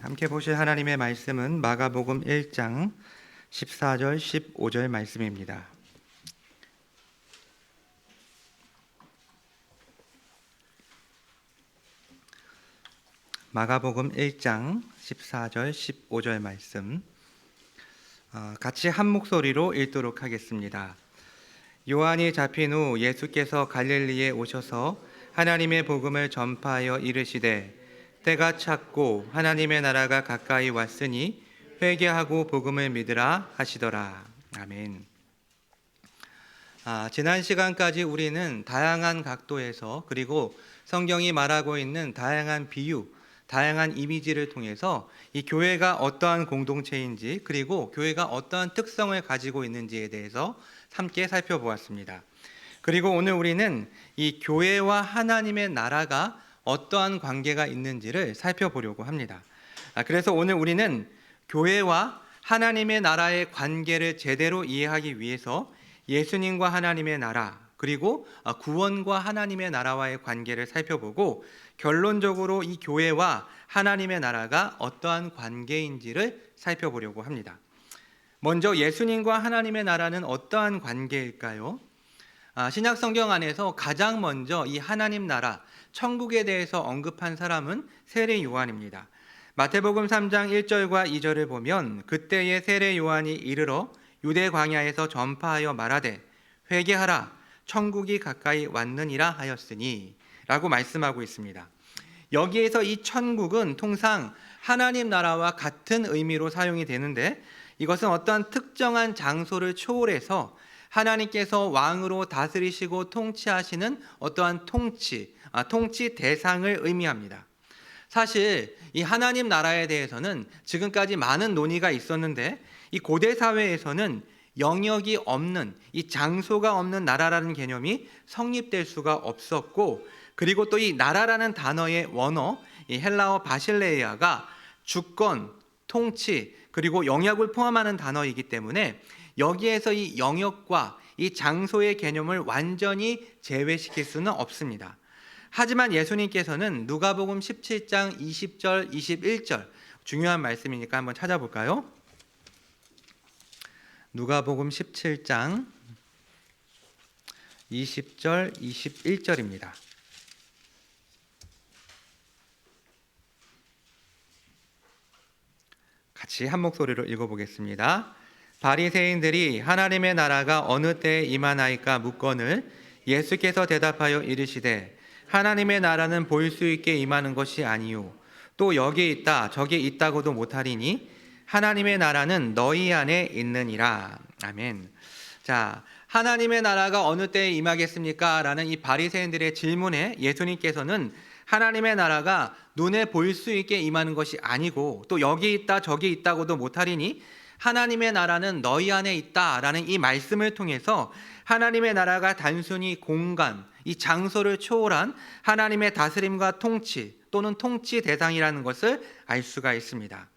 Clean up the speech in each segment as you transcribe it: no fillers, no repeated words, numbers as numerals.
함께 보실 하나님의 말씀은 마가복음 1장 14절 15절 말씀입니다. 마가복음 1장 14절 15절 말씀 같이 한 목소리로 읽도록 하겠습니다. 요한이 잡힌 후 예수께서 갈릴리에 오셔서 하나님의 복음을 전파하여 이르시되 때가 찼고 하나님의 나라가 가까이 왔으니 회개하고 복음을 믿으라 하시더라. 아멘. 지난 시간까지 우리는 다양한 각도에서 그리고 성경이 말하고 있는 다양한 비유, 다양한 이미지를 통해서 이 교회가 어떠한 공동체인지 그리고 교회가 어떠한 특성을 가지고 있는지에 대해서 함께 살펴보았습니다. 그리고 오늘 우리는 이 교회와 하나님의 나라가 어떠한 관계가 있는지를 살펴보려고 합니다. 그래서 오늘 우리는 교회와 하나님의 나라의 관계를 제대로 이해하기 위해서 예수님과 하나님의 나라 그리고 구원과 하나님의 나라와의 관계를 살펴보고 결론적으로 이 교회와 하나님의 나라가 어떠한 관계인지를 살펴보려고 합니다. 먼저 예수님과 하나님의 나라는 어떠한 관계일까요? 신약 성경 안에서 가장 먼저 이 하나님 나라, 천국에 대해서 언급한 사람은 세례 요한입니다. 마태복음 3장 1절과 2절을 보면 그때에 세례 요한이 이르러 유대 광야에서 전파하여 말하되 회개하라 천국이 가까이 왔느니라 하였으니 라고 말씀하고 있습니다. 여기에서 이 천국은 통상 하나님 나라와 같은 의미로 사용이 되는데 이것은 어떠한 특정한 장소를 초월해서 하나님께서 왕으로 다스리시고 통치하시는 어떠한 통치 대상을 의미합니다. 사실 이 하나님 나라에 대해서는 지금까지 많은 논의가 있었는데 이 고대 사회에서는 영역이 없는 이 장소가 없는 나라라는 개념이 성립될 수가 없었고 그리고 또 이 나라라는 단어의 원어 이 헬라어 바실레이아가 주권, 통치 그리고 영역을 포함하는 단어이기 때문에 여기에서 이 영역과 이 장소의 개념을 완전히 제외시킬 수는 없습니다. 하지만 예수님께서는 누가복음 17장 20절 21절 중요한 말씀이니까 한번 찾아볼까요? 누가복음 17장 20절 21절입니다. 같이 한 목소리로 읽어보겠습니다. 바리새인들이 하나님의 나라가 어느 때에 임하나이까 묻거늘 예수께서 대답하여 이르시되 하나님의 나라는 볼 수 있게 임하는 것이 아니요 또 여기 있다 저기 있다고도 못하리니 하나님의 나라는 너희 안에 있느니라. 아멘. 자, 하나님의 나라가 어느 때에 임하겠습니까? 라는 이 바리새인들의 질문에 예수님께서는 하나님의 나라가 눈에 보일 수 있게 임하는 것이 아니고 또 여기 있다 저기 있다고도 못하리니 하나님의 나라는 너희 안에 있다라는 이 말씀을 통해서 하나님의 나라가 단순히 공간, 이 장소를 초월한 하나님의 다스림과 통치 또는 통치 대상이라는 것을 알 수가 있습니다.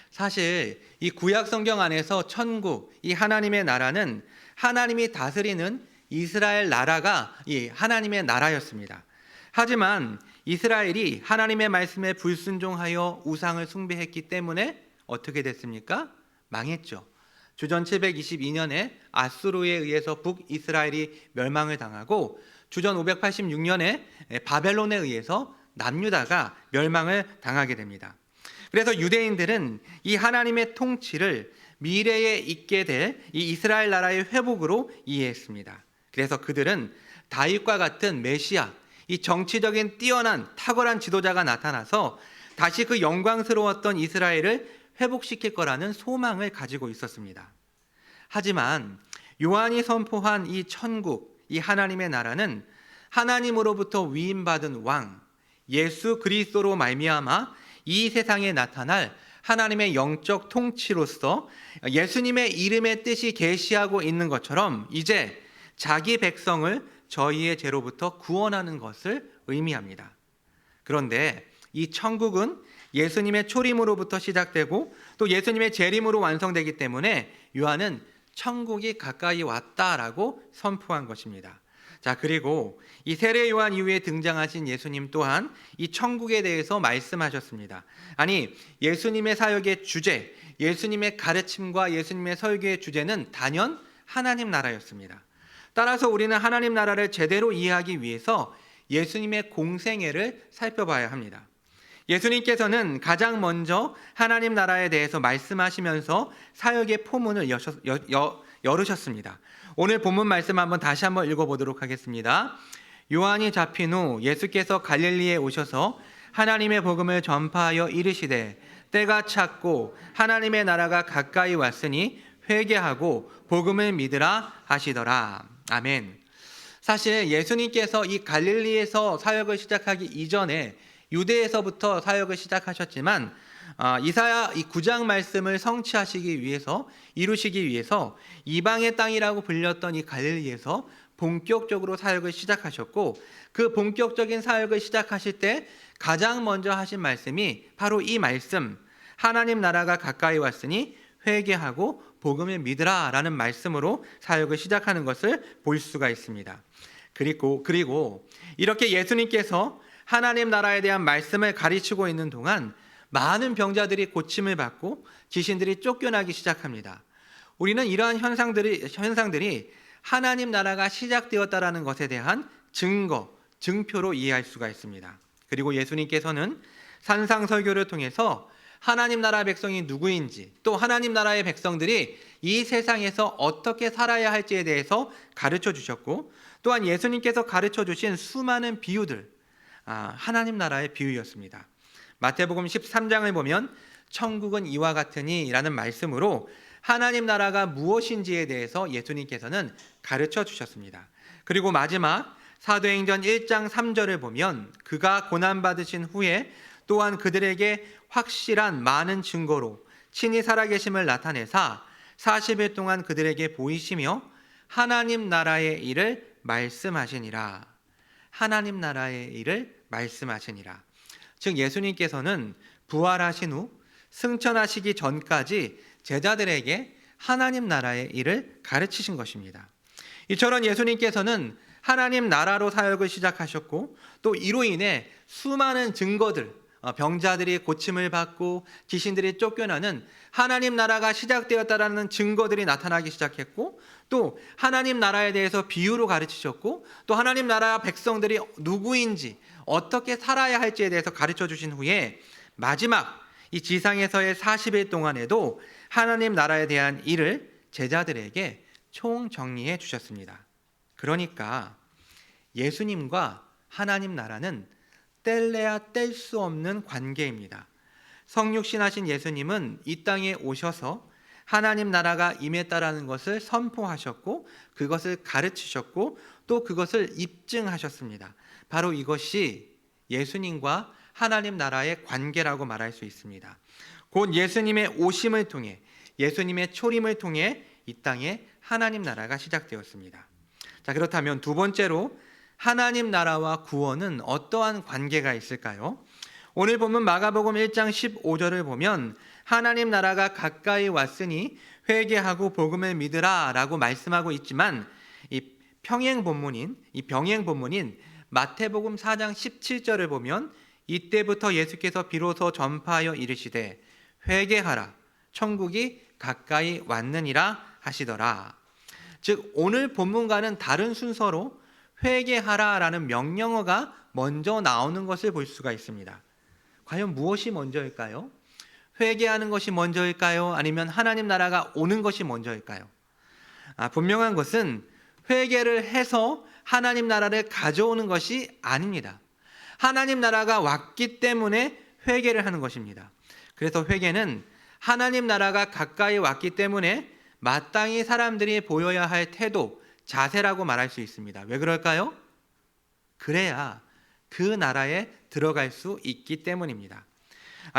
사실 이 구약 성경 안에서 천국, 이 하나님의 나라는 하나님이 다스리는 이스라엘 나라가 이 하나님의 나라였습니다. 하지만 이스라엘이 하나님의 말씀에 불순종하여 우상을 숭배했기 때문에 어떻게 됐습니까? 망했죠. 주전 722년에 아수르에 의해서 북이스라엘이 멸망을 당하고 주전 586년에 바벨론에 의해서 남유다가 멸망을 당하게 됩니다. 그래서 유대인들은 이 하나님의 통치를 미래에 있게 될 이 이스라엘 나라의 회복으로 이해했습니다. 그래서 그들은 다윗과 같은 메시아, 이 정치적인 뛰어난 탁월한 지도자가 나타나서 다시 그 영광스러웠던 이스라엘을 회복시킬 거라는 소망을 가지고 있었습니다. 하지만 요한이 선포한 이 천국, 이 하나님의 나라는 하나님으로부터 위임받은 왕, 예수 그리스도로 말미암아 이 세상에 나타날 하나님의 영적 통치로서 예수님의 이름의 뜻이 계시하고 있는 것처럼 이제 자기 백성을 저희의 죄로부터 구원하는 것을 의미합니다. 그런데 이 천국은 예수님의 초림으로부터 시작되고 또 예수님의 재림으로 완성되기 때문에 요한은 천국이 가까이 왔다라고 선포한 것입니다. 자, 그리고 이 세례 요한 이후에 등장하신 예수님 또한 이 천국에 대해서 말씀하셨습니다. 아니, 예수님의 사역의 주제, 예수님의 가르침과 예수님의 설교의 주제는 단연 하나님 나라였습니다. 따라서 우리는 하나님 나라를 제대로 이해하기 위해서 예수님의 공생애를 살펴봐야 합니다. 예수님께서는 가장 먼저 하나님 나라에 대해서 말씀하시면서 사역의 포문을 열으셨습니다. 오늘 본문 말씀 다시 한번 읽어보도록 하겠습니다. 요한이 잡힌 후 예수께서 갈릴리에 오셔서 하나님의 복음을 전파하여 이르시되 때가 찼고 하나님의 나라가 가까이 왔으니 회개하고 복음을 믿으라 하시더라. 아멘. 사실 예수님께서 이 갈릴리에서 사역을 시작하기 이전에 유대에서부터 사역을 시작하셨지만 이사야 이 9장 말씀을 성취하시기 위해서 이루시기 위해서 이방의 땅이라고 불렸던 이 갈릴리에서 본격적으로 사역을 시작하셨고 그 본격적인 사역을 시작하실 때 가장 먼저 하신 말씀이 바로 이 말씀 하나님 나라가 가까이 왔으니 회개하고 복음을 믿으라 라는 말씀으로 사역을 시작하는 것을 볼 수가 있습니다. 그리고 이렇게 예수님께서 하나님 나라에 대한 말씀을 가르치고 있는 동안 많은 병자들이 고침을 받고 귀신들이 쫓겨나기 시작합니다. 우리는 이러한 현상들이 하나님 나라가 시작되었다라는 것에 대한 증표로 이해할 수가 있습니다. 그리고 예수님께서는 산상설교를 통해서 하나님 나라 백성이 누구인지 또 하나님 나라의 백성들이 이 세상에서 어떻게 살아야 할지에 대해서 가르쳐 주셨고 또한 예수님께서 가르쳐 주신 수많은 비유들 하나님 나라의 비유였습니다. 마태복음 13장을 보면 천국은 이와 같으니 라는 말씀으로 하나님 나라가 무엇인지에 대해서 예수님께서는 가르쳐 주셨습니다. 그리고 마지막 사도행전 1장 3절을 보면 그가 고난받으신 후에 또한 그들에게 확실한 많은 증거로 친히 살아계심을 나타내사 40일 동안 그들에게 보이시며 하나님 나라의 일을 말씀하시니라. 하나님 나라의 일을 말씀하시니라. 즉 예수님께서는 부활하신 후 승천하시기 전까지 제자들에게 하나님 나라의 일을 가르치신 것입니다. 이처럼 예수님께서는 하나님 나라로 사역을 시작하셨고 또 이로 인해 수많은 증거들 병자들이 고침을 받고 귀신들이 쫓겨나는 하나님 나라가 시작되었다라는 증거들이 나타나기 시작했고 또 하나님 나라에 대해서 비유로 가르치셨고 또 하나님 나라 백성들이 누구인지 어떻게 살아야 할지에 대해서 가르쳐 주신 후에 마지막 이 지상에서의 40일 동안에도 하나님 나라에 대한 일을 제자들에게 총정리해 주셨습니다. 그러니까 예수님과 하나님 나라는 뗄래야 뗄 수 없는 관계입니다. 성육신하신 예수님은 이 땅에 오셔서 하나님 나라가 임했다라는 것을 선포하셨고 그것을 가르치셨고 또 그것을 입증하셨습니다. 바로 이것이 예수님과 하나님 나라의 관계라고 말할 수 있습니다. 곧 예수님의 오심을 통해 예수님의 초림을 통해 이 땅에 하나님 나라가 시작되었습니다. 자, 그렇다면 두 번째로 하나님 나라와 구원은 어떠한 관계가 있을까요? 오늘 본문 마가복음 1장 15절을 보면 하나님 나라가 가까이 왔으니 회개하고 복음을 믿으라 라고 말씀하고 있지만 이 병행 본문인 마태복음 4장 17절을 보면 이때부터 예수께서 비로소 전파하여 이르시되 회개하라 천국이 가까이 왔느니라 하시더라. 즉 오늘 본문과는 다른 순서로 회개하라 라는 명령어가 먼저 나오는 것을 볼 수가 있습니다. 과연 무엇이 먼저일까요? 회개하는 것이 먼저일까요? 아니면 하나님 나라가 오는 것이 먼저일까요? 분명한 것은 회개를 해서 하나님 나라를 가져오는 것이 아닙니다. 하나님 나라가 왔기 때문에 회개를 하는 것입니다. 그래서 회개는 하나님 나라가 가까이 왔기 때문에 마땅히 사람들이 보여야 할 태도, 자세라고 말할 수 있습니다. 왜 그럴까요? 그래야 그 나라에 들어갈 수 있기 때문입니다.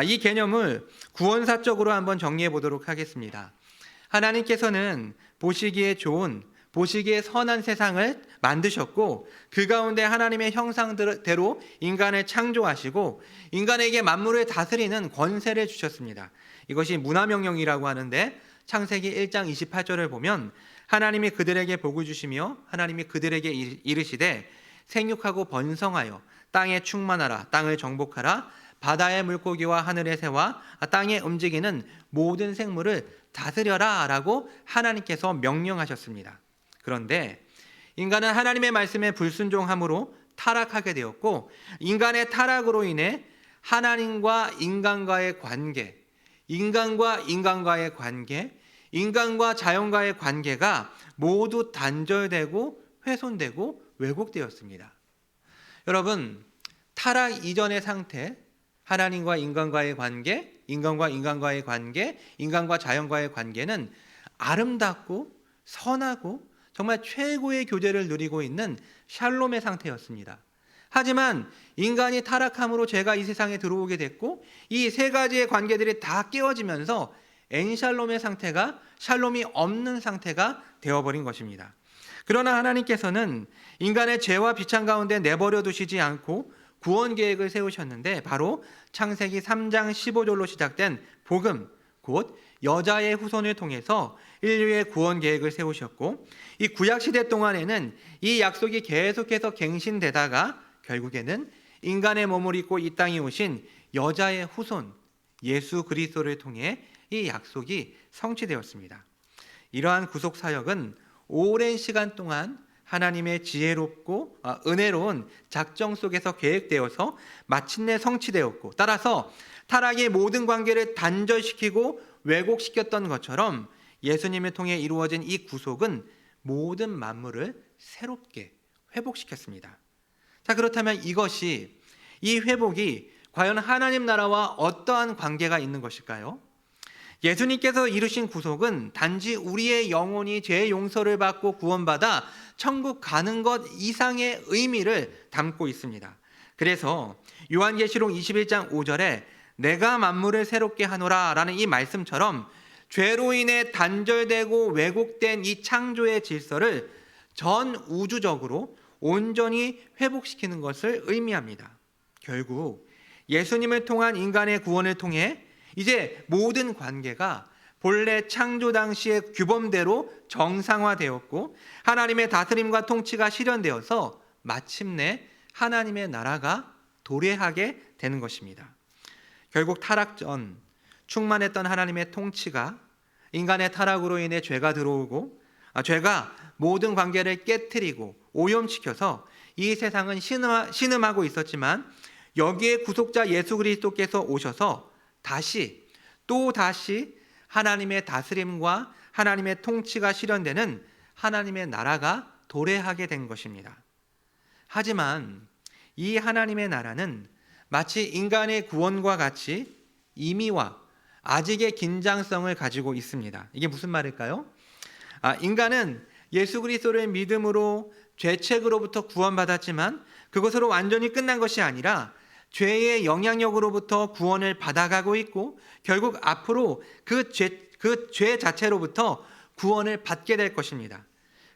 이 개념을 구원사적으로 한번 정리해 보도록 하겠습니다. 하나님께서는 보시기에 좋은, 보시기에 선한 세상을 만드셨고 그 가운데 하나님의 형상대로 인간을 창조하시고 인간에게 만물을 다스리는 권세를 주셨습니다. 이것이 문화명령이라고 하는데 창세기 1장 28절을 보면 하나님이 그들에게 복을 주시며 하나님이 그들에게 이르시되 생육하고 번성하여 땅에 충만하라. 땅을 정복하라. 바다의 물고기와 하늘의 새와 땅에 움직이는 모든 생물을 다스려라 라고 하나님께서 명령하셨습니다. 그런데 인간은 하나님의 말씀에 불순종함으로 타락하게 되었고, 인간의 타락으로 인해 하나님과 인간과의 관계, 인간과 인간과의 관계, 인간과 자연과의 관계가 모두 단절되고 훼손되고 왜곡되었습니다. 여러분, 타락 이전의 상태, 하나님과 인간과의 관계, 인간과 인간과의 관계, 인간과 자연과의 관계는 아름답고 선하고 정말 최고의 교제를 누리고 있는 샬롬의 상태였습니다. 하지만 인간이 타락함으로 죄가 이 세상에 들어오게 됐고, 이 세 가지의 관계들이 다 깨어지면서 엔샬롬의 상태가 샬롬이 없는 상태가 되어버린 것입니다. 그러나 하나님께서는 인간의 죄와 비찬 가운데 내버려 두시지 않고 구원 계획을 세우셨는데, 바로 창세기 3장 15절로 시작된 복음, 곧 여자의 후손을 통해서 인류의 구원 계획을 세우셨고, 이 구약 시대 동안에는 이 약속이 계속해서 갱신되다가 결국에는 인간의 몸을 입고 이 땅에 오신 여자의 후손 예수 그리스도를 통해 이 약속이 성취되었습니다. 이러한 구속 사역은 오랜 시간 동안 하나님의 지혜롭고 은혜로운 작정 속에서 계획되어서 마침내 성취되었고, 따라서 타락의 모든 관계를 단절시키고 왜곡시켰던 것처럼 예수님을 통해 이루어진 이 구속은 모든 만물을 새롭게 회복시켰습니다. 자, 그렇다면 이 회복이 과연 하나님 나라와 어떠한 관계가 있는 것일까요? 예수님께서 이루신 구속은 단지 우리의 영혼이 죄의 용서를 받고 구원받아 천국 가는 것 이상의 의미를 담고 있습니다. 그래서 요한계시록 21장 5절에 내가 만물을 새롭게 하노라 라는 이 말씀처럼 죄로 인해 단절되고 왜곡된 이 창조의 질서를 전 우주적으로 온전히 회복시키는 것을 의미합니다. 결국 예수님을 통한 인간의 구원을 통해 이제 모든 관계가 본래 창조 당시의 규범대로 정상화되었고, 하나님의 다스림과 통치가 실현되어서 마침내 하나님의 나라가 도래하게 되는 것입니다. 결국 타락 전 충만했던 하나님의 통치가 인간의 타락으로 인해 죄가 들어오고, 죄가 모든 관계를 깨트리고 오염시켜서 이 세상은 신음하고 있었지만, 여기에 구속자 예수 그리스도께서 오셔서 다시 하나님의 다스림과 하나님의 통치가 실현되는 하나님의 나라가 도래하게 된 것입니다. 하지만 이 하나님의 나라는 마치 인간의 구원과 같이 임의와 아직의 긴장성을 가지고 있습니다. 이게 무슨 말일까요? 인간은 예수 그리스도를 믿음으로 죄책으로부터 구원받았지만 그것으로 완전히 끝난 것이 아니라 죄의 영향력으로부터 구원을 받아가고 있고, 결국 앞으로 그 죄 자체로부터 구원을 받게 될 것입니다.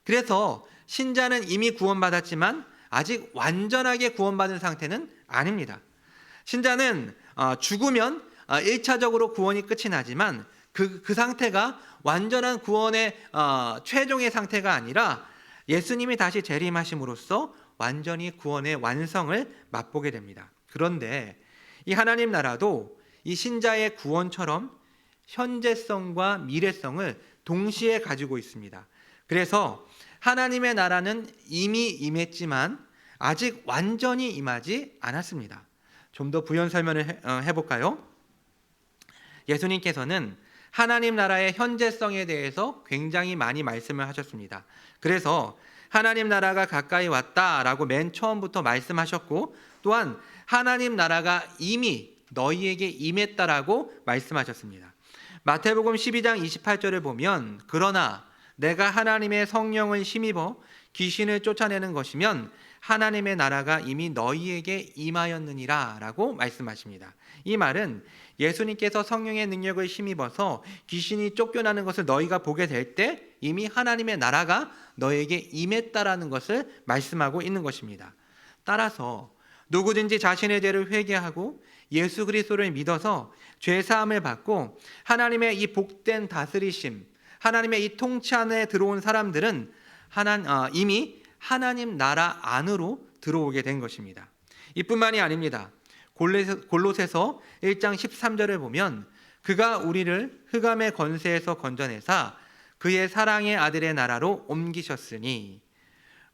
그래서 신자는 이미 구원받았지만 아직 완전하게 구원받은 상태는 아닙니다. 신자는 죽으면 1차적으로 구원이 끝이 나지만 그 상태가 완전한 구원의 최종의 상태가 아니라 예수님이 다시 재림하심으로써 완전히 구원의 완성을 맛보게 됩니다. 그런데 이 하나님 나라도 이 신자의 구원처럼 현재성과 미래성을 동시에 가지고 있습니다. 그래서 하나님의 나라는 이미 임했지만 아직 완전히 임하지 않았습니다. 좀 더 부연 설명을 해볼까요? 예수님께서는 하나님 나라의 현재성에 대해서 굉장히 많이 말씀을 하셨습니다. 그래서 하나님 나라가 가까이 왔다라고 맨 처음부터 말씀하셨고, 또한 하나님 나라가 이미 너희에게 임했다라고 말씀하셨습니다. 마태복음 12장 28절을 보면 그러나 내가 하나님의 성령을 힘입어 귀신을 쫓아내는 것이면 하나님의 나라가 이미 너희에게 임하였느니라 라고 말씀하십니다. 이 말은 예수님께서 성령의 능력을 힘입어서 귀신이 쫓겨나는 것을 너희가 보게 될 때 이미 하나님의 나라가 너에게 임했다라는 것을 말씀하고 있는 것입니다. 따라서 누구든지 자신의 죄를 회개하고 예수 그리스도를 믿어서 죄 사함을 받고 하나님의 이 복된 다스리심, 하나님의 이 통치 안에 들어온 사람들은 이미 하나님 나라 안으로 들어오게 된 것입니다. 이뿐만이 아닙니다. 골로새서 1장 13절을 보면 그가 우리를 흑암의 권세에서 건져내사 그의 사랑의 아들의 나라로 옮기셨으니,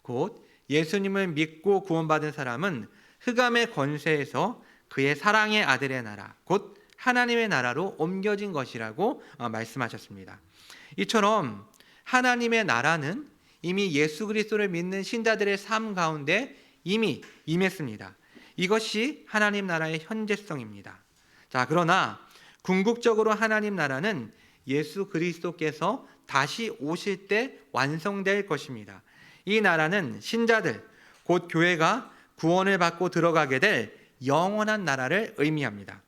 곧 예수님을 믿고 구원받은 사람은 흑암의 권세에서 그의 사랑의 아들의 나라, 곧 하나님의 나라로 옮겨진 것이라고 말씀하셨습니다. 이처럼 하나님의 나라는 이미 예수 그리스도를 믿는 신자들의 삶 가운데 이미 임했습니다. 이것이 하나님 나라의 현재성입니다. 자, 그러나 궁극적으로 하나님 나라는 예수 그리스도께서 다시 오실 때 완성될 것입니다. 이 나라는 신자들, 곧 교회가 구원을 받고 들어가게 될 영원한 나라를 의미합니다.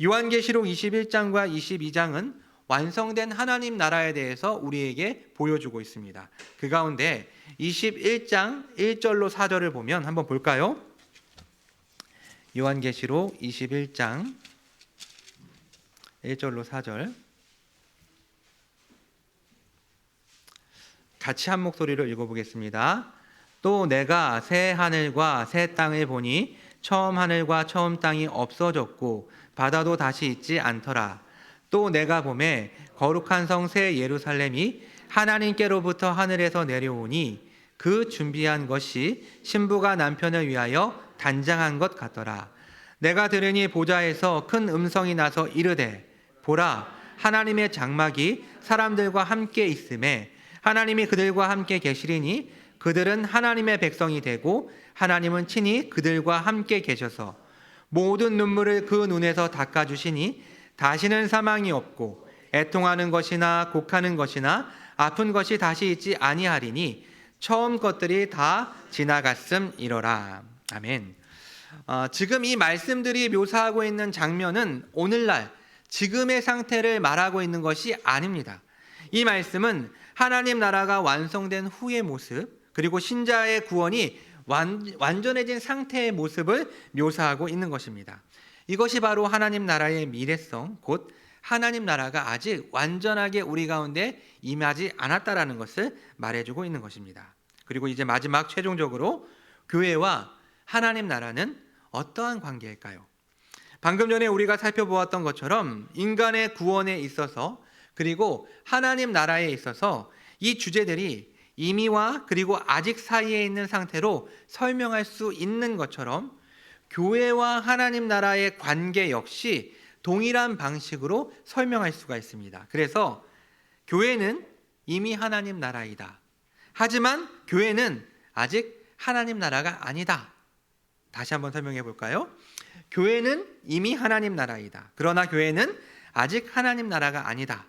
요한계시록 21장과 22장은 완성된 하나님 나라에 대해서 우리에게 보여주고 있습니다. 그 가운데 21장 1절로 4절을 보면 한번 볼까요? 요한계시록 21장 1절로 4절 같이 한 목소리로 읽어보겠습니다. 또 내가 새 하늘과 새 땅을 보니 처음 하늘과 처음 땅이 없어졌고 바다도 다시 있지 않더라. 또 내가 보매 거룩한 성 새 예루살렘이 하나님께로부터 하늘에서 내려오니 그 준비한 것이 신부가 남편을 위하여 단장한 것 같더라. 내가 들으니 보좌에서 큰 음성이 나서 이르되 보라, 하나님의 장막이 사람들과 함께 있음에 하나님이 그들과 함께 계시리니 그들은 하나님의 백성이 되고 하나님은 친히 그들과 함께 계셔서 모든 눈물을 그 눈에서 닦아주시니 다시는 사망이 없고 애통하는 것이나 곡하는 것이나 아픈 것이 다시 있지 아니하리니 처음 것들이 다 지나갔음이로라. 아멘. 지금 이 말씀들이 묘사하고 있는 장면은 오늘날 지금의 상태를 말하고 있는 것이 아닙니다. 이 말씀은 하나님 나라가 완성된 후의 모습, 그리고 신자의 구원이 완전해진 상태의 모습을 묘사하고 있는 것입니다. 이것이 바로 하나님 나라의 미래성, 곧 하나님 나라가 아직 완전하게 우리 가운데 임하지 않았다라는 것을 말해주고 있는 것입니다. 그리고 이제 마지막 최종적으로 교회와 하나님 나라는 어떠한 관계일까요? 방금 전에 우리가 살펴보았던 것처럼 인간의 구원에 있어서 그리고 하나님 나라에 있어서 이 주제들이 이미와 그리고 아직 사이에 있는 상태로 설명할 수 있는 것처럼 교회와 하나님 나라의 관계 역시 동일한 방식으로 설명할 수가 있습니다. 그래서 교회는 이미 하나님 나라이다. 하지만 교회는 아직 하나님 나라가 아니다. 다시 한번 설명해 볼까요? 교회는 이미 하나님 나라이다. 그러나 교회는 아직 하나님 나라가 아니다.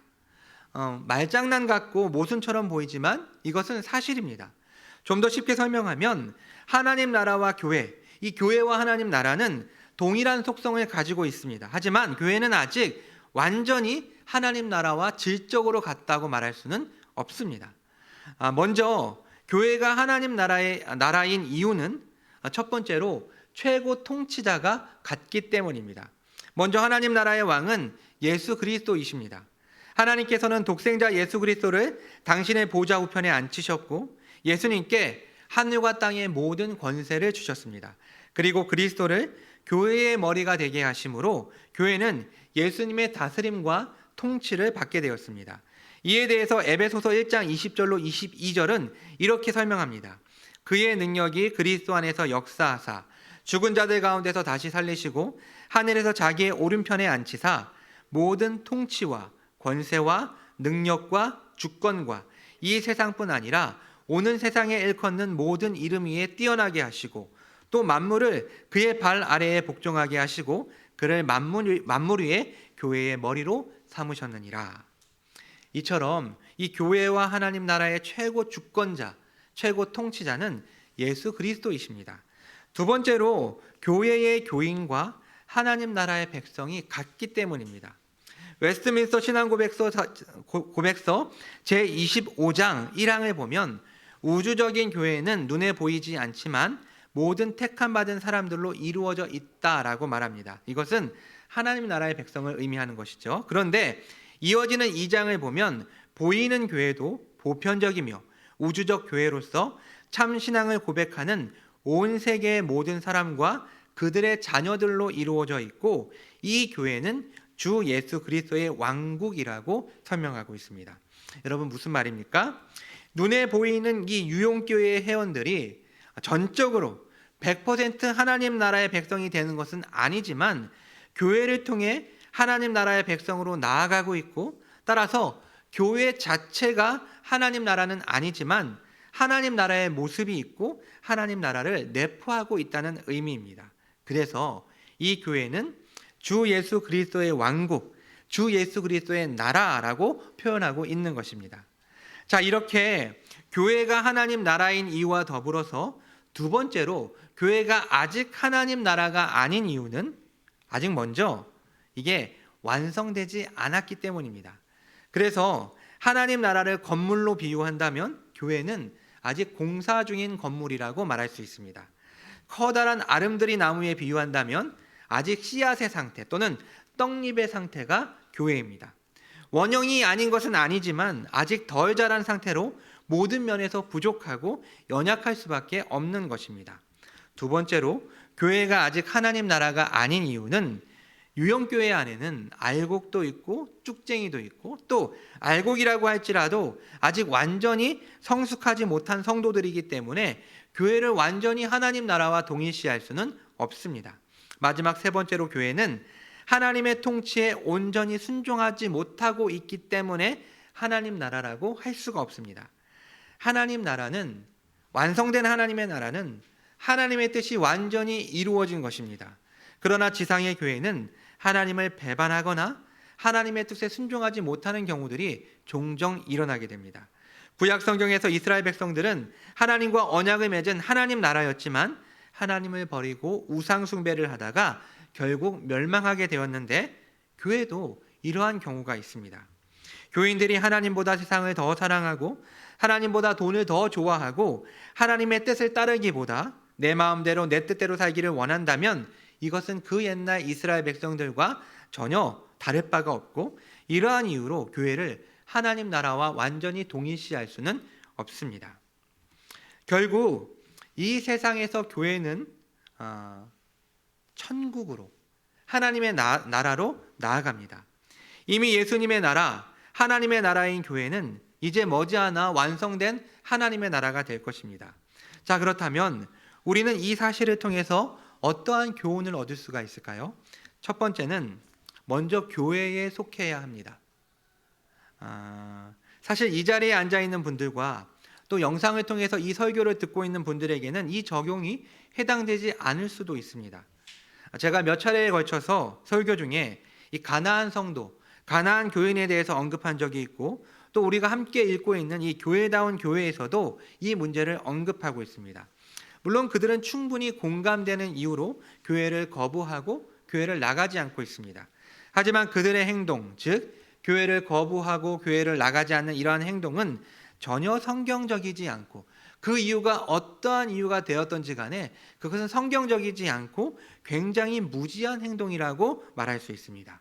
말장난 같고 모순처럼 보이지만 이것은 사실입니다. 좀 더 쉽게 설명하면 하나님 나라와 교회, 이 교회와 하나님 나라는 동일한 속성을 가지고 있습니다. 하지만 교회는 아직 완전히 하나님 나라와 질적으로 같다고 말할 수는 없습니다. 먼저 교회가 하나님 나라인 이유는 첫 번째로 최고 통치자가 같기 때문입니다. 먼저 하나님 나라의 왕은 예수 그리스도이십니다. 하나님께서는 독생자 예수 그리스도를 당신의 보좌 우편에 앉히셨고 예수님께 하늘과 땅의 모든 권세를 주셨습니다. 그리고 그리스도를 교회의 머리가 되게 하심으로 교회는 예수님의 다스림과 통치를 받게 되었습니다. 이에 대해서 에베소서 1장 20절로 22절은 이렇게 설명합니다. 그의 능력이 그리스도 안에서 역사하사 죽은 자들 가운데서 다시 살리시고 하늘에서 자기의 오른편에 앉히사 모든 통치와 권세와 능력과 주권과 이 세상뿐 아니라 오는 세상에 일컫는 모든 이름 위에 뛰어나게 하시고 또 만물을 그의 발 아래에 복종하게 하시고 그를 만물 위에 교회의 머리로 삼으셨느니라. 이처럼 이 교회와 하나님 나라의 최고 주권자, 최고 통치자는 예수 그리스도이십니다. 두 번째로 교회의 교인과 하나님 나라의 백성이 같기 때문입니다. 웨스트민스터 신앙고백서 제25장 1항을 보면 우주적인 교회는 눈에 보이지 않지만 모든 택함 받은 사람들로 이루어져 있다라고 말합니다. 이것은 하나님 나라의 백성을 의미하는 것이죠. 그런데 이어지는 2장을 보면 보이는 교회도 보편적이며 우주적 교회로서 참 신앙을 고백하는 온 세계의 모든 사람과 그들의 자녀들로 이루어져 있고, 이 교회는 주 예수 그리스도의 왕국이라고 설명하고 있습니다. 여러분, 무슨 말입니까? 눈에 보이는 이 유용교회의 회원들이 전적으로 100% 하나님 나라의 백성이 되는 것은 아니지만 교회를 통해 하나님 나라의 백성으로 나아가고 있고, 따라서 교회 자체가 하나님 나라는 아니지만 하나님 나라의 모습이 있고 하나님 나라를 내포하고 있다는 의미입니다. 그래서 이 교회는 주 예수 그리스도의 왕국, 주 예수 그리스도의 나라라고 표현하고 있는 것입니다. 자, 이렇게 교회가 하나님 나라인 이유와 더불어서 두 번째로 교회가 아직 하나님 나라가 아닌 이유는 아직 먼저 이게 완성되지 않았기 때문입니다. 그래서 하나님 나라를 건물로 비유한다면 교회는 아직 공사 중인 건물이라고 말할 수 있습니다. 커다란 아름드리 나무에 비유한다면 아직 씨앗의 상태 또는 떡잎의 상태가 교회입니다. 원형이 아닌 것은 아니지만 아직 덜 자란 상태로 모든 면에서 부족하고 연약할 수밖에 없는 것입니다. 두 번째로 교회가 아직 하나님 나라가 아닌 이유는 유형교회 안에는 알곡도 있고 쭉쟁이도 있고, 또 알곡이라고 할지라도 아직 완전히 성숙하지 못한 성도들이기 때문에 교회를 완전히 하나님 나라와 동일시할 수는 없습니다. 마지막 세 번째로 교회는 하나님의 통치에 온전히 순종하지 못하고 있기 때문에 하나님 나라라고 할 수가 없습니다. 하나님 나라는, 완성된 하나님의 나라는 하나님의 뜻이 완전히 이루어진 것입니다. 그러나 지상의 교회는 하나님을 배반하거나 하나님의 뜻에 순종하지 못하는 경우들이 종종 일어나게 됩니다. 구약 성경에서 이스라엘 백성들은 하나님과 언약을 맺은 하나님 나라였지만 하나님을 버리고 우상 숭배를 하다가 결국 멸망하게 되었는데, 교회도 이러한 경우가 있습니다. 교인들이 하나님보다 세상을 더 사랑하고 하나님보다 돈을 더 좋아하고 하나님의 뜻을 따르기보다 내 마음대로 내 뜻대로 살기를 원한다면 이것은 그 옛날 이스라엘 백성들과 전혀 다를 바가 없고, 이러한 이유로 교회를 하나님 나라와 완전히 동일시할 수는 없습니다. 결국 이 세상에서 교회는 천국으로, 하나님의 나라로 나아갑니다. 이미 예수님의 나라, 하나님의 나라인 교회는 이제 머지않아 완성된 하나님의 나라가 될 것입니다. 자, 그렇다면 우리는 이 사실을 통해서 어떠한 교훈을 얻을 수가 있을까요? 첫 번째는 먼저 교회에 속해야 합니다. 사실 이 자리에 앉아 있는 분들과 또 영상을 통해서 이 설교를 듣고 있는 분들에게는 이 적용이 해당되지 않을 수도 있습니다. 제가 몇 차례에 걸쳐서 설교 중에 이 가나안 성도, 가나안 교인에 대해서 언급한 적이 있고, 또 우리가 함께 읽고 있는 이 교회다운 교회에서도 이 문제를 언급하고 있습니다. 물론 그들은 충분히 공감되는 이유로 교회를 거부하고 교회를 나가지 않고 있습니다. 하지만 그들의 행동, 즉 교회를 거부하고 교회를 나가지 않는 이러한 행동은 전혀 성경적이지 않고, 그 이유가 어떠한 이유가 되었던지 간에 그것은 성경적이지 않고 굉장히 무지한 행동이라고 말할 수 있습니다.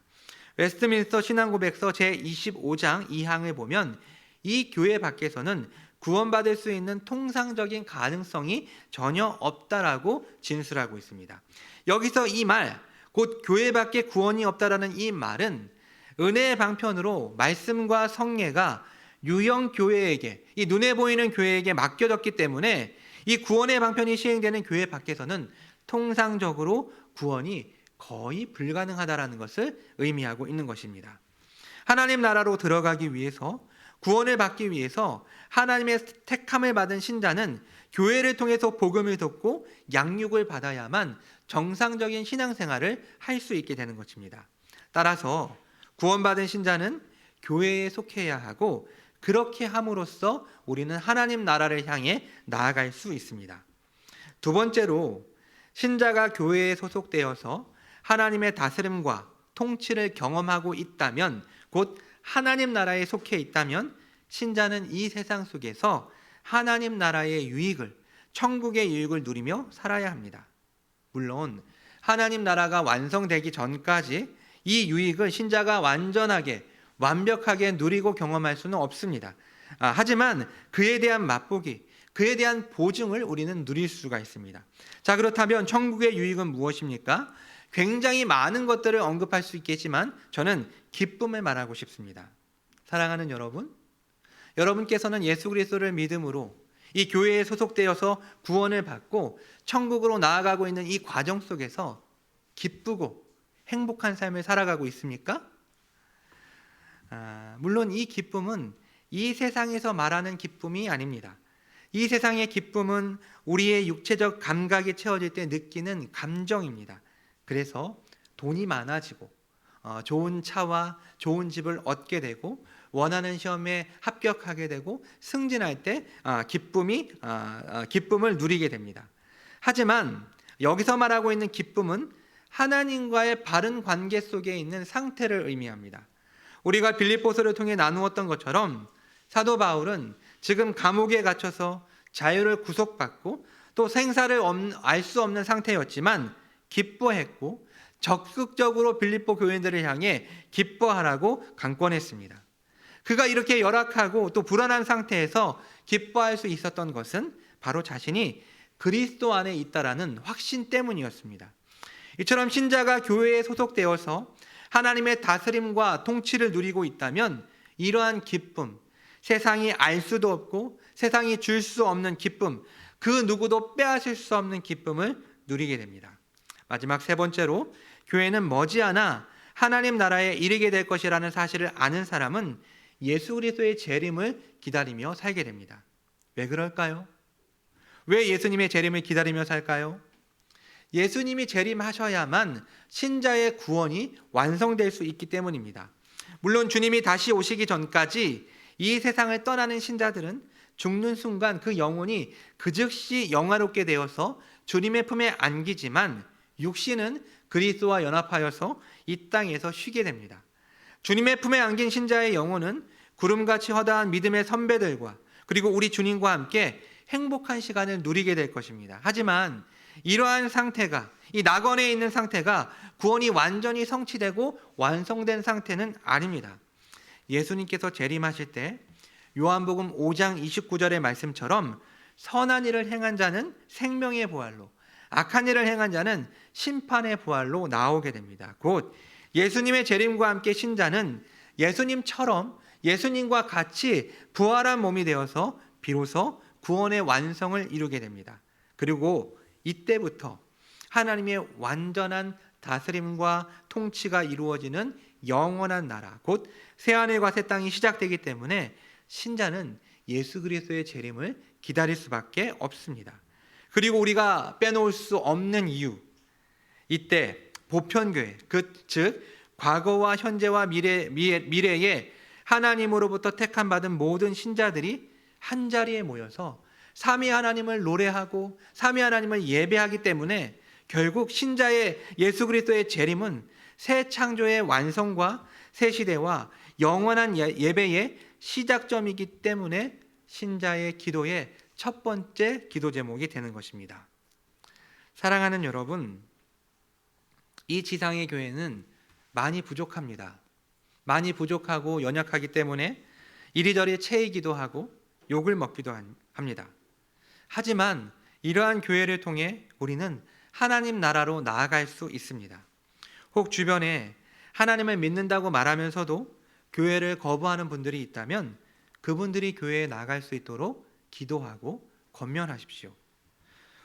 웨스트민스터 신앙고백서 제25장 2항을 보면 이 교회 밖에서는 구원받을 수 있는 통상적인 가능성이 전혀 없다라고 진술하고 있습니다. 여기서 이 말, 곧 교회 밖에 구원이 없다라는 이 말은 은혜의 방편으로 말씀과 성례가 유형 교회에게, 이 눈에 보이는 교회에게 맡겨졌기 때문에 이 구원의 방편이 시행되는 교회 밖에서는 통상적으로 구원이 거의 불가능하다라는 것을 의미하고 있는 것입니다. 하나님 나라로 들어가기 위해서, 구원을 받기 위해서 하나님의 택함을 받은 신자는 교회를 통해서 복음을 듣고 양육을 받아야만 정상적인 신앙생활을 할 수 있게 되는 것입니다. 따라서 구원받은 신자는 교회에 속해야 하고, 그렇게 함으로써 우리는 하나님 나라를 향해 나아갈 수 있습니다. 두 번째로, 신자가 교회에 소속되어서 하나님의 다스림과 통치를 경험하고 있다면, 곧 하나님 나라에 속해 있다면 신자는 이 세상 속에서 하나님 나라의 유익을, 천국의 유익을 누리며 살아야 합니다. 물론 하나님 나라가 완성되기 전까지 이 유익을 신자가 완전하게 완벽하게 누리고 경험할 수는 없습니다. 하지만 그에 대한 맛보기, 그에 대한 보증을 우리는 누릴 수가 있습니다. 자, 그렇다면 천국의 유익은 무엇입니까? 굉장히 많은 것들을 언급할 수 있겠지만 저는 기쁨을 말하고 싶습니다. 사랑하는 여러분, 여러분께서는 예수 그리스도를 믿음으로 이 교회에 소속되어서 구원을 받고 천국으로 나아가고 있는 이 과정 속에서 기쁘고 행복한 삶을 살아가고 있습니까? 물론 이 기쁨은 이 세상에서 말하는 기쁨이 아닙니다. 이 세상의 기쁨은 우리의 육체적 감각이 채워질 때 느끼는 감정입니다. 그래서 돈이 많아지고 좋은 차와 좋은 집을 얻게 되고 원하는 시험에 합격하게 되고 승진할 때 기쁨을 누리게 됩니다. 하지만 여기서 말하고 있는 기쁨은 하나님과의 바른 관계 속에 있는 상태를 의미합니다. 우리가 빌립보서를 통해 나누었던 것처럼 사도 바울은 지금 감옥에 갇혀서 자유를 구속받고 또 생사를 알 수 없는 상태였지만 기뻐했고 적극적으로 빌립보 교인들을 향해 기뻐하라고 강권했습니다. 그가 이렇게 열악하고 또 불안한 상태에서 기뻐할 수 있었던 것은 바로 자신이 그리스도 안에 있다라는 확신 때문이었습니다. 이처럼 신자가 교회에 소속되어서 하나님의 다스림과 통치를 누리고 있다면 이러한 기쁨, 세상이 알 수도 없고 세상이 줄 수 없는 기쁨, 그 누구도 빼앗을 수 없는 기쁨을 누리게 됩니다. 마지막 세 번째로 교회는 머지않아 하나님 나라에 이르게 될 것이라는 사실을 아는 사람은 예수 그리스도의 재림을 기다리며 살게 됩니다. 왜 그럴까요? 왜 예수님의 재림을 기다리며 살까요? 예수님이 재림하셔야만 신자의 구원이 완성될 수 있기 때문입니다. 물론 주님이 다시 오시기 전까지 이 세상을 떠나는 신자들은 죽는 순간 그 영혼이 그 즉시 영화롭게 되어서 주님의 품에 안기지만 육신은 그리스도와 연합하여서 이 땅에서 쉬게 됩니다. 주님의 품에 안긴 신자의 영혼은 구름같이 허다한 믿음의 선배들과 그리고 우리 주님과 함께 행복한 시간을 누리게 될 것입니다. 하지만 이러한 상태가, 이 낙원에 있는 상태가 구원이 완전히 성취되고 완성된 상태는 아닙니다. 예수님께서 재림하실 때 요한복음 5장 29절의 말씀처럼 선한 일을 행한 자는 생명의 부활로, 악한 일을 행한 자는 심판의 부활로 나오게 됩니다. 곧 예수님의 재림과 함께 신자는 예수님처럼 예수님과 같이 부활한 몸이 되어서 비로소 구원의 완성을 이루게 됩니다. 그리고 이때부터 하나님의 완전한 다스림과 통치가 이루어지는 영원한 나라, 곧 새하늘과 새 땅이 시작되기 때문에 신자는 예수 그리스도의 재림을 기다릴 수밖에 없습니다. 그리고 우리가 빼놓을 수 없는 이유, 이때 보편교회, 즉 과거와 현재와 미래에 하나님으로부터 택함 받은 모든 신자들이 한자리에 모여서 삼위 하나님을 노래하고 삼위 하나님을 예배하기 때문에 결국 신자의 예수 그리스도의 재림은 새 창조의 완성과 새 시대와 영원한 예배의 시작점이기 때문에 신자의 기도의 첫 번째 기도 제목이 되는 것입니다. 사랑하는 여러분, 이 지상의 교회는 많이 부족합니다. 많이 부족하고 연약하기 때문에 이리저리 채이기도 하고 욕을 먹기도 합니다. 하지만 이러한 교회를 통해 우리는 하나님 나라로 나아갈 수 있습니다. 혹 주변에 하나님을 믿는다고 말하면서도 교회를 거부하는 분들이 있다면 그분들이 교회에 나갈 수 있도록 기도하고 권면하십시오.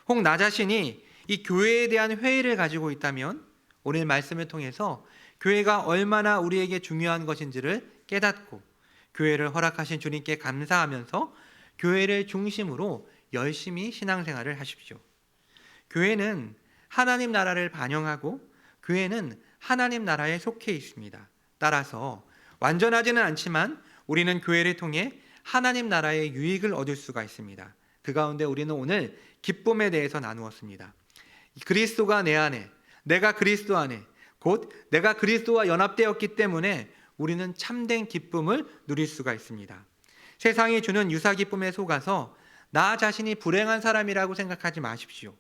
혹 나 자신이 이 교회에 대한 회의를 가지고 있다면 오늘 말씀을 통해서 교회가 얼마나 우리에게 중요한 것인지를 깨닫고 교회를 허락하신 주님께 감사하면서 교회를 중심으로 열심히 신앙생활을 하십시오. 교회는 하나님 나라를 반영하고 교회는 하나님 나라에 속해 있습니다. 따라서 완전하지는 않지만 우리는 교회를 통해 하나님 나라의 유익을 얻을 수가 있습니다. 그 가운데 우리는 오늘 기쁨에 대해서 나누었습니다. 그리스도가 내 안에, 내가 그리스도 안에, 곧 내가 그리스도와 연합되었기 때문에 우리는 참된 기쁨을 누릴 수가 있습니다. 세상이 주는 유사 기쁨에 속아서 나 자신이 불행한 사람이라고 생각하지 마십시오.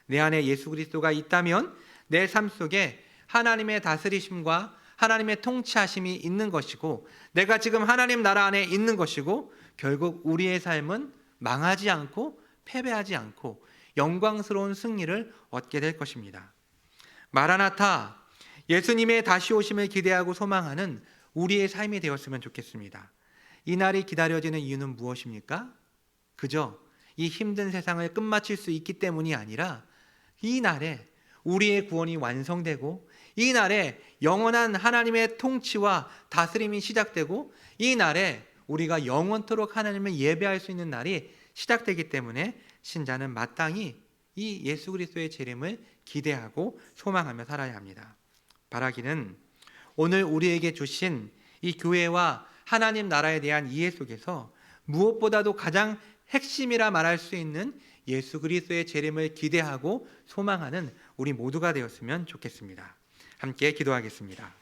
내 안에 예수 그리스도가 있다면 내 삶 속에 하나님의 다스리심과 하나님의 통치하심이 있는 것이고 내가 지금 하나님 나라 안에 있는 것이고 결국 우리의 삶은 망하지 않고 패배하지 않고 영광스러운 승리를 얻게 될 것입니다. 마라나타, 예수님의 다시 오심을 기대하고 소망하는 우리의 삶이 되었으면 좋겠습니다. 이 날이 기다려지는 이유는 무엇입니까? 그저 이 힘든 세상을 끝마칠 수 있기 때문이 아니라 이 날에 우리의 구원이 완성되고 이 날에 영원한 하나님의 통치와 다스림이 시작되고 이 날에 우리가 영원토록 하나님을 예배할 수 있는 날이 시작되기 때문에 신자는 마땅히 이 예수 그리스도의 재림을 기대하고 소망하며 살아야 합니다. 바라기는 오늘 우리에게 주신 이 교회와 하나님 나라에 대한 이해 속에서 무엇보다도 가장 핵심이라 말할 수 있는 예수 그리스도의 재림을 기대하고 소망하는 우리 모두가 되었으면 좋겠습니다. 함께 기도하겠습니다.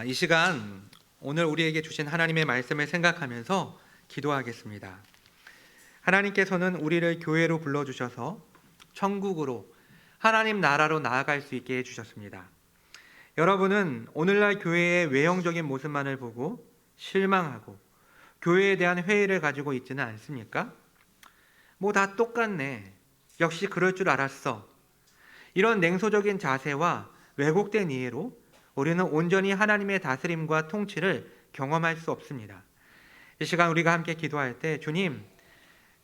이 시간 오늘 우리에게 주신 하나님의 말씀을 생각하면서 기도하겠습니다. 하나님께서는 우리를 교회로 불러주셔서 천국으로 하나님 나라로 나아갈 수 있게 해주셨습니다. 여러분은 오늘날 교회의 외형적인 모습만을 보고 실망하고 교회에 대한 회의를 가지고 있지는 않습니까? 뭐 다 똑같네. 역시 그럴 줄 알았어. 이런 냉소적인 자세와 왜곡된 이해로 우리는 온전히 하나님의 다스림과 통치를 경험할 수 없습니다. 이 시간 우리가 함께 기도할 때 주님,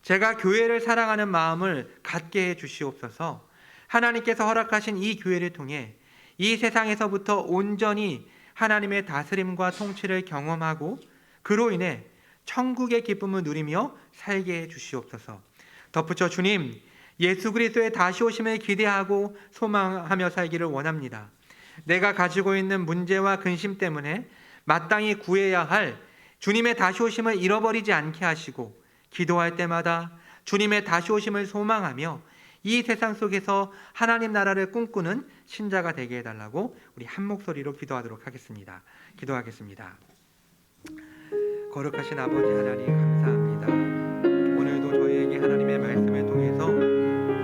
제가 교회를 사랑하는 마음을 갖게 해 주시옵소서. 하나님께서 허락하신 이 교회를 통해 이 세상에서부터 온전히 하나님의 다스림과 통치를 경험하고 그로 인해 천국의 기쁨을 누리며 살게 해 주시옵소서. 덧붙여 주님, 예수 그리스도의 다시 오심을 기대하고 소망하며 살기를 원합니다. 내가 가지고 있는 문제와 근심 때문에 마땅히 구해야 할 주님의 다시 오심을 잃어버리지 않게 하시고 기도할 때마다 주님의 다시 오심을 소망하며 이 세상 속에서 하나님 나라를 꿈꾸는 신자가 되게 해달라고 우리 한 목소리로 기도하도록 하겠습니다. 기도하겠습니다. 거룩하신 아버지 하나님 감사합니다. 오늘도 저희에게 하나님의 말씀을 통해서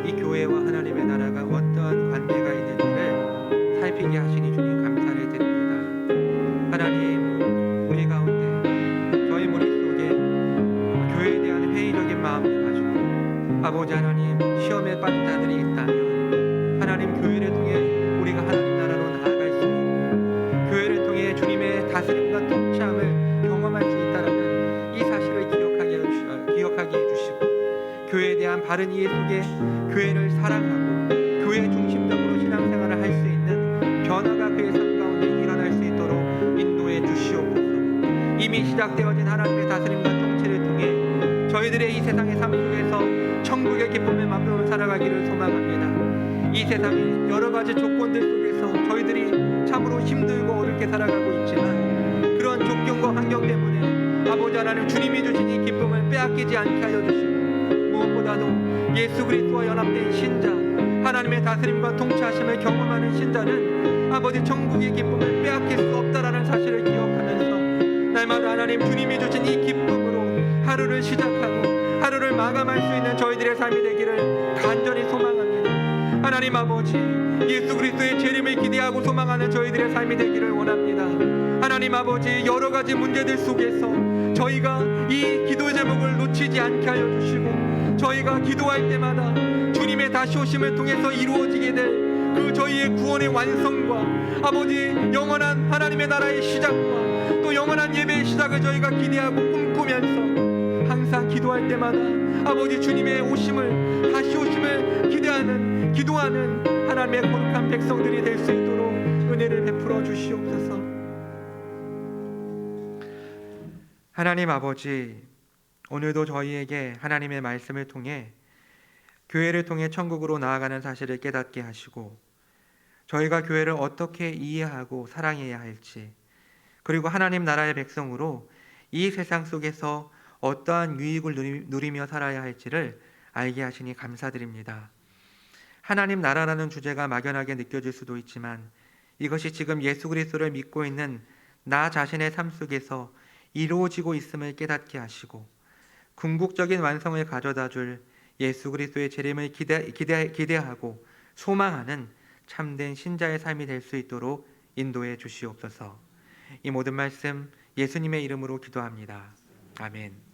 이 교회와 하나님의 나라가 어떠한 관계가 있는지를 살피게 하시니 주님 감사를 드립니다. 하나님, 우리 가운데 저희 머릿속에 교회에 대한 회의적인 마음을 가지고 아버지 하나님 시험에 빠진 자들이 있다면 하나님 교회를 통해 우리가 하나님 나라로 나아갈 수 있고 교회를 통해 주님의 다스림과 통치함을 경험할 수 있다는 이 사실을 기억하게 해주시고 교회에 대한 바른 이해 속에 교회를 사랑하고 교회 중심적으로 신앙생활을 할 수 있는 변화가 그의 삶 가운데 일어날 수 있도록 인도해 주시옵소서. 이미 시작되어진 하나님의 다스림과 통치를 통해 저희들의 이 세상의 삶 속에서 천국의 기쁨을 맛보며 살아가기를 소망합니다. 이 세상의 여러 가지 조건들 속에서 저희들이 참으로 힘들고 어렵게 살아가고 있지만 그런 조건과 환경 때문에 아버지 하나님 주님이 주신 이 기쁨을 빼앗기지 않게 하여 주시고 무엇보다도 예수 그리스도와 연합된 신자 하나님의 다스림과 통치하심을 경험하는 신자는 아버지 천국의 기쁨을 빼앗길 수 없다라는 사실을 기억하면서 날마다 하나님 주님이 주신 이 기쁨으로 하루를 시작하고 하루를 마감할 수 있는 저희들의 삶이 되기를 간절히 소망합니다. 하나님 아버지, 예수 그리스도의 재림을 기대하고 소망하는 저희들의 삶이 되기를 원합니다. 하나님 아버지, 여러 가지 문제들 속에서 저희가 이 기도 제목을 놓치지 않게 하여 주시고 저희가 기도할 때마다 주님의 다시 오심을 통해서 이루어지게 될 그 저희의 구원의 완성과 아버지 영원한 하나님의 나라의 시작과 또 영원한 예배의 시작을 저희가 기대하고 꿈꾸면서 항상 기도할 때마다 아버지 주님의 오심을 다시 오심을 기도하는 하나님의 거룩한 백성들이 될 수 있도록 은혜를 베풀어 주시옵소서. 하나님 아버지, 오늘도 저희에게 하나님의 말씀을 통해 교회를 통해 천국으로 나아가는 사실을 깨닫게 하시고 저희가 교회를 어떻게 이해하고 사랑해야 할지 그리고 하나님 나라의 백성으로 이 세상 속에서 어떠한 유익을 누리며 살아야 할지를 알게 하시니 감사드립니다. 하나님 나라라는 주제가 막연하게 느껴질 수도 있지만 이것이 지금 예수 그리스도를 믿고 있는 나 자신의 삶 속에서 이루어지고 있음을 깨닫게 하시고 궁극적인 완성을 가져다 줄 예수 그리스도의 재림을 기대하고 소망하는 참된 신자의 삶이 될 수 있도록 인도해 주시옵소서. 이 모든 말씀 예수님의 이름으로 기도합니다. 아멘.